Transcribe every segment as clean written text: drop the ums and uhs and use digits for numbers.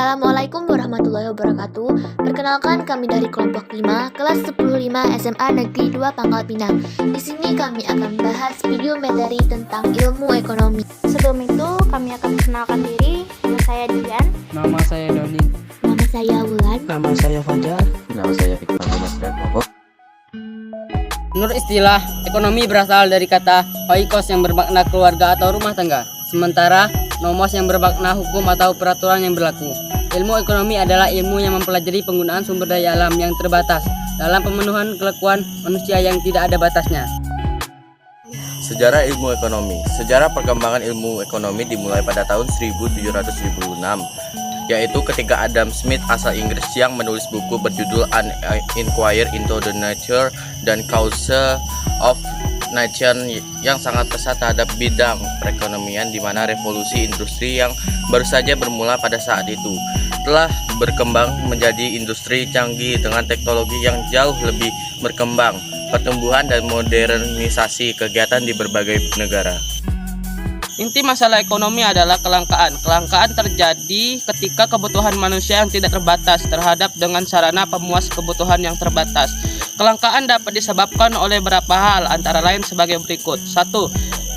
Assalamualaikum warahmatullahi wabarakatuh. Perkenalkan, kami dari kelompok 5, kelas 105 SMA Negeri 2 Pangkal Pinang. Di sini kami akan bahas video materi tentang ilmu ekonomi. Sebelum itu, kami akan memperkenalkan diri. Nama saya Dian. Nama saya Doni. Nama saya Wulan. Nama saya Fajar. Nama saya Fikman Dimas Darmoho. Menurut istilah, ekonomi berasal dari kata oikos yang bermakna keluarga atau rumah tangga. Sementara nomos yang bermakna hukum atau peraturan yang berlaku. Ilmu ekonomi adalah ilmu yang mempelajari penggunaan sumber daya alam yang terbatas dalam pemenuhan kelekuan manusia yang tidak ada batasnya. Sejarah ilmu ekonomi. Sejarah perkembangan ilmu ekonomi dimulai pada tahun 1776, yaitu ketika Adam Smith asal Inggris yang menulis buku berjudul An Inquiry into the Nature dan Causes of Nation yang sangat pesat terhadap bidang perekonomian, di mana revolusi industri yang baru saja bermula pada saat itu telah berkembang menjadi industri canggih dengan teknologi yang jauh lebih berkembang, pertumbuhan dan modernisasi kegiatan di berbagai negara. Inti masalah ekonomi adalah kelangkaan. Kelangkaan terjadi ketika kebutuhan manusia yang tidak terbatas terhadap dengan sarana pemuas kebutuhan yang terbatas. Kelangkaan dapat disebabkan oleh beberapa hal, antara lain sebagai berikut. 1.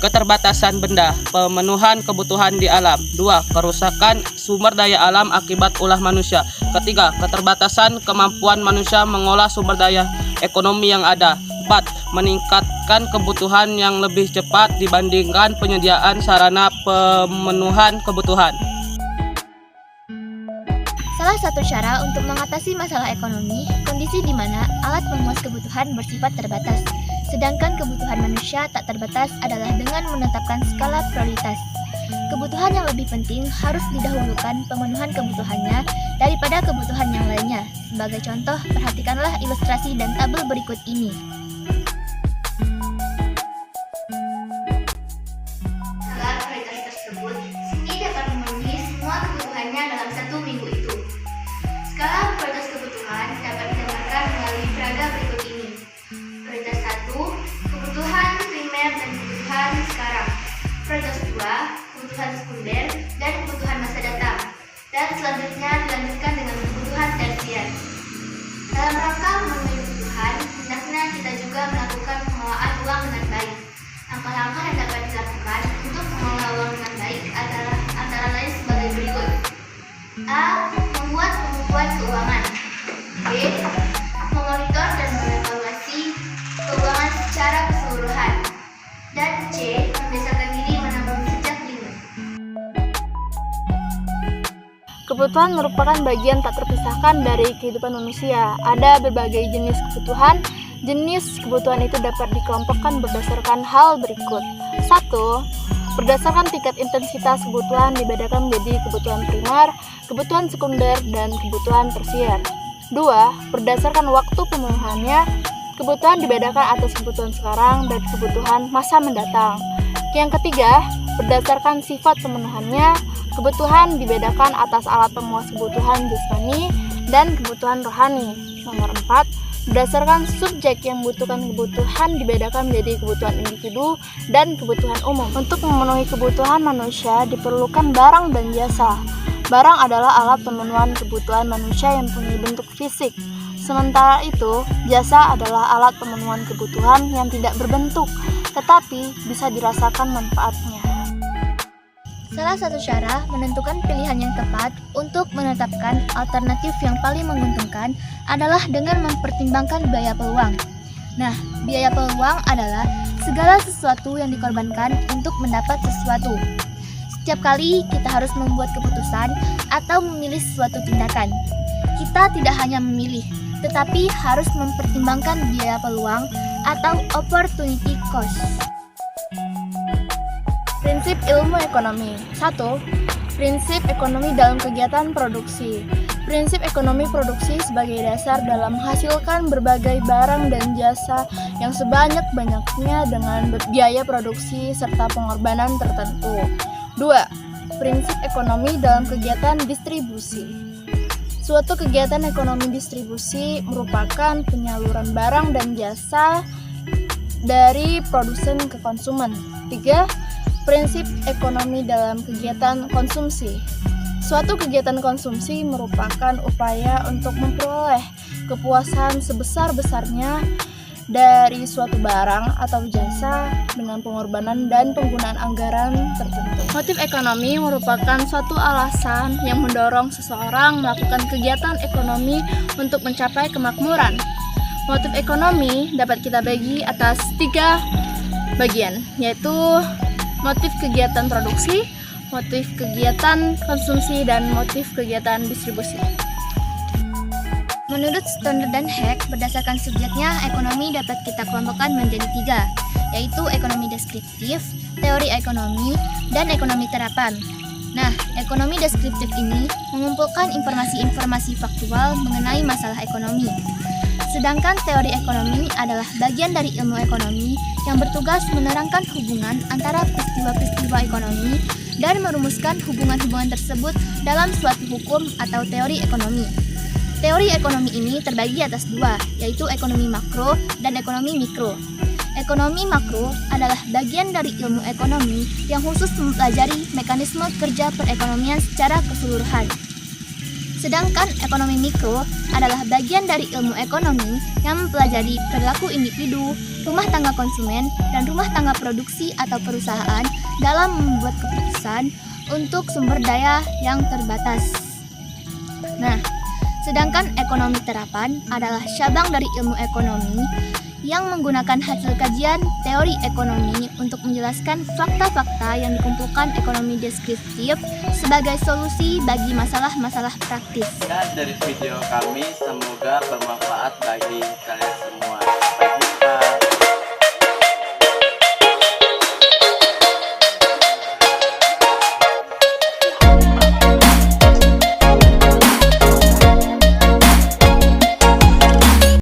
Keterbatasan benda, pemenuhan kebutuhan di alam. 2. Kerusakan sumber daya alam akibat ulah manusia. 3. Keterbatasan kemampuan manusia mengolah sumber daya ekonomi yang ada. 4. Meningkatkan kebutuhan yang lebih cepat dibandingkan penyediaan sarana pemenuhan kebutuhan. Salah satu cara untuk mengatasi masalah ekonomi, kondisi di mana alat pemuas kebutuhan bersifat terbatas, sedangkan kebutuhan manusia tak terbatas adalah dengan menetapkan skala prioritas. Kebutuhan yang lebih penting harus didahulukan pemenuhan kebutuhannya daripada kebutuhan yang lainnya. Sebagai contoh, perhatikanlah ilustrasi dan tabel berikut ini. Skala prioritas tersebut, Cindy dapat memenuhi semua kebutuhannya dalam 1 minggu itu. Skala prioritas kebutuhan dapat digambarkan melalui peraga berikut ini. Prioritas 1, kebutuhan primer dan kebutuhan sekarang. Prioritas 2, kebutuhan sekunder dan kebutuhan masa datang. Dan selanjutnya dilanjutkan dengan kebutuhan tersier. Dalam rangka memenuhi kebutuhan, hendaknya kita juga melakukan pengelolaan uang dengan baik. Langkah-langkah yang dapat dilakukan untuk mengelola uang dengan baik adalah antara lain sebagai berikut. A. Membuat pembukuan keuangan. B. Memonitor dan mengevaluasi keuangan secara keseluruhan. Dan C. Membiasakan diri menabung sejak dini. Kebutuhan merupakan bagian tak terpisahkan dari kehidupan manusia. Ada berbagai jenis kebutuhan. Jenis kebutuhan itu dapat dikelompokkan berdasarkan hal berikut. 1. Berdasarkan tingkat intensitas kebutuhan dibedakan menjadi kebutuhan primer, kebutuhan sekunder, dan kebutuhan tersier. 2. Berdasarkan waktu pemenuhannya, kebutuhan dibedakan atas kebutuhan sekarang dan kebutuhan masa mendatang. Yang ketiga, berdasarkan sifat pemenuhannya, kebutuhan dibedakan atas alat pemuas kebutuhan jasmani dan kebutuhan rohani. Nomor 4, berdasarkan subjek yang membutuhkan kebutuhan dibedakan menjadi kebutuhan individu dan kebutuhan umum. Untuk memenuhi kebutuhan manusia diperlukan barang dan jasa. Barang adalah alat pemenuhan kebutuhan manusia yang mempunyai bentuk fisik. Sementara itu, jasa adalah alat pemenuhan kebutuhan yang tidak berbentuk, tetapi bisa dirasakan manfaatnya. Salah satu cara menentukan pilihan yang tepat untuk menetapkan alternatif yang paling menguntungkan adalah dengan mempertimbangkan biaya peluang. Nah, biaya peluang adalah segala sesuatu yang dikorbankan untuk mendapat sesuatu. Setiap kali kita harus membuat keputusan atau memilih suatu tindakan, kita tidak hanya memilih, tetapi harus mempertimbangkan biaya peluang atau opportunity cost. Prinsip ilmu ekonomi. 1. Prinsip ekonomi dalam kegiatan produksi. Prinsip ekonomi produksi sebagai dasar dalam menghasilkan berbagai barang dan jasa yang sebanyak-banyaknya dengan biaya produksi serta pengorbanan tertentu. 2. Prinsip ekonomi dalam kegiatan distribusi. Suatu kegiatan ekonomi distribusi merupakan penyaluran barang dan jasa dari produsen ke konsumen. 3. Prinsip ekonomi dalam kegiatan konsumsi. Suatu kegiatan konsumsi merupakan upaya untuk memperoleh kepuasan sebesar-besarnya dari suatu barang atau jasa dengan pengorbanan dan penggunaan anggaran tertentu. Motif ekonomi merupakan suatu alasan yang mendorong seseorang melakukan kegiatan ekonomi untuk mencapai kemakmuran. Motif ekonomi dapat kita bagi atas 3 bagian, yaitu motif kegiatan produksi, motif kegiatan konsumsi, dan motif kegiatan distribusi. Menurut Stone dan Heck, berdasarkan subjeknya, ekonomi dapat kita kelompokkan menjadi 3, yaitu ekonomi deskriptif, teori ekonomi, dan ekonomi terapan. Nah, ekonomi deskriptif ini mengumpulkan informasi-informasi faktual mengenai masalah ekonomi. Sedangkan teori ekonomi adalah bagian dari ilmu ekonomi yang bertugas menerangkan hubungan antara peristiwa-peristiwa ekonomi dan merumuskan hubungan-hubungan tersebut dalam suatu hukum atau teori ekonomi. Teori ekonomi ini terbagi atas 2, yaitu ekonomi makro dan ekonomi mikro. Ekonomi makro adalah bagian dari ilmu ekonomi yang khusus mempelajari mekanisme kerja perekonomian secara keseluruhan. Sedangkan ekonomi mikro adalah bagian dari ilmu ekonomi yang mempelajari perilaku individu, rumah tangga konsumen, dan rumah tangga produksi atau perusahaan dalam membuat keputusan untuk sumber daya yang terbatas. Nah, sedangkan ekonomi terapan adalah cabang dari ilmu ekonomi yang menggunakan hasil kajian teori ekonomi untuk menjelaskan fakta-fakta yang dikumpulkan ekonomi deskriptif sebagai solusi bagi masalah-masalah praktis. Dari video kami, semoga bermanfaat bagi kalian semua.